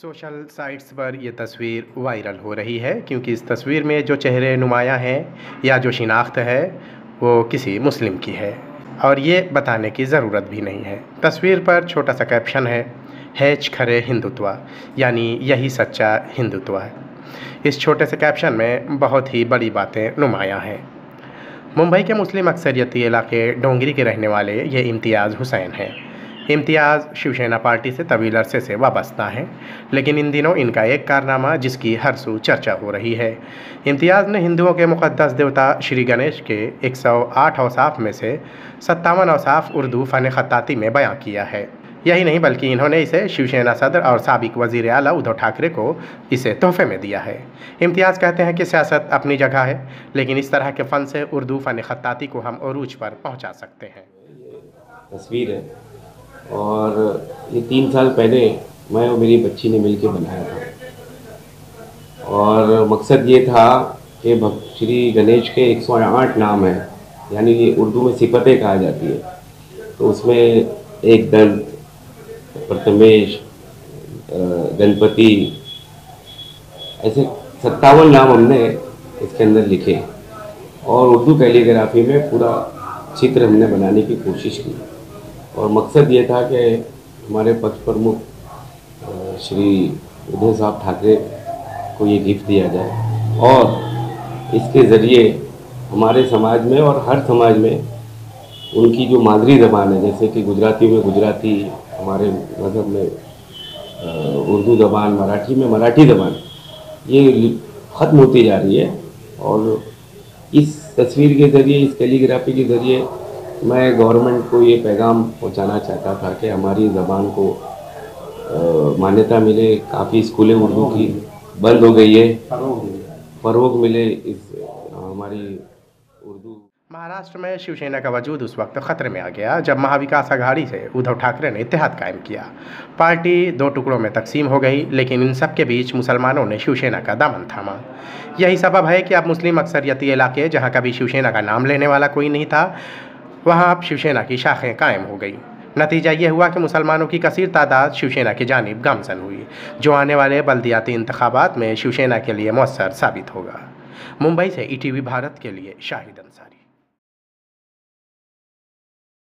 Social sites पर ये तस्वीर वायरल हो रही है क्योंकि इस तस्वीर में जो चेहरे नुमायां हैं या जो शिनाख्त है वो किसी मुस्लिम की है और ये बताने की ज़रूरत भी नहीं है। तस्वीर पर छोटा सा कैप्शन है, हैच खरे हिंदुत्व, यानी यही सच्चा हिंदुत्व है। इस छोटे से कैप्शन में बहुत ही बड़ी बातें नुमायां हैं। मुंबई के मुस्लिम अक्सरियती इलाके डोंगरी के रहने वाले ये इम्तियाज़ हुसैन हैं। इम्तियाज़ शिवसेना पार्टी से तवील अरसे से वाबस्ता हैं, लेकिन इन दिनों इनका एक कारनामा जिसकी हर सू चर्चा हो रही है। इम्तियाज़ ने हिंदुओं के मुक़द्दस देवता श्री गणेश के 108 औसाफ में से 57 औसाफ उर्दू फ़न ख़त्ताती में बयां किया है। यही नहीं बल्कि इन्होंने इसे शिवसेना सदर और साबिक वज़ीर आला उद्धव ठाकरे को इसे तोहफे में दिया है। इम्तियाज़ कहते हैं कि सियासत अपनी जगह है, लेकिन इस तरह के फ़न से उर्दू फ़न ख़त्ताती को हम अरूज पर पहुँचा सकते हैं। तस्वीर है और ये 3 साल पहले मैं और मेरी बच्ची ने मिलकर बनाया था और मकसद ये था कि श्री गणेश के 108 नाम हैं, यानी ये उर्दू में सिफतें कहा जाती है। तो उसमें एक दंत, प्रथमेश, गणपति, ऐसे 57 नाम हमने इसके अंदर लिखे और उर्दू कैलीग्राफी में पूरा चित्र हमने बनाने की कोशिश की। और मकसद ये था कि हमारे पक्ष प्रमुख श्री उद्धव साहब ठाकरे को ये गिफ्ट दिया जाए और इसके ज़रिए हमारे समाज में और हर समाज में उनकी जो मादरी ज़बान है, जैसे कि गुजराती में गुजराती, हमारे मज़हब में उर्दू ज़बान, मराठी में मराठी ज़बान, ये ख़त्म होती जा रही है। और इस तस्वीर के ज़रिए, इस कैलीग्राफी के ज़रिए मैं गवर्नमेंट को ये पैगाम पहुंचाना चाहता था कि हमारी ज़बान को मान्यता मिले। काफ़ी स्कूलें उर्दू की बंद हो गई है, फ़रोग़ मिले इस हमारी उर्दू। महाराष्ट्र में शिवसेना का वजूद उस वक्त खतरे में आ गया जब महाविकास आघाड़ी से उद्धव ठाकरे ने इत्तेहाद कायम किया। पार्टी 2 टुकड़ों में तकसीम हो गई, लेकिन इन सब के बीच मुसलमानों ने शिवसेना का दामन थामा। यही सबब है कि अब मुस्लिम अक्सरियती इलाके, जहां कभी शिवसेना का नाम लेने वाला कोई नहीं था, वहां अब शिवसेना की शाखें कायम हो गई। नतीजा ये हुआ कि मुसलमानों की कसीर तादाद शिवसेना की जानिब गामजन हुई, जो आने वाले बल्दियाती इंतखाबात में शिवसेना के लिए मौसर साबित होगा। मुंबई से ETV भारत के लिए शाहिद अंसारी।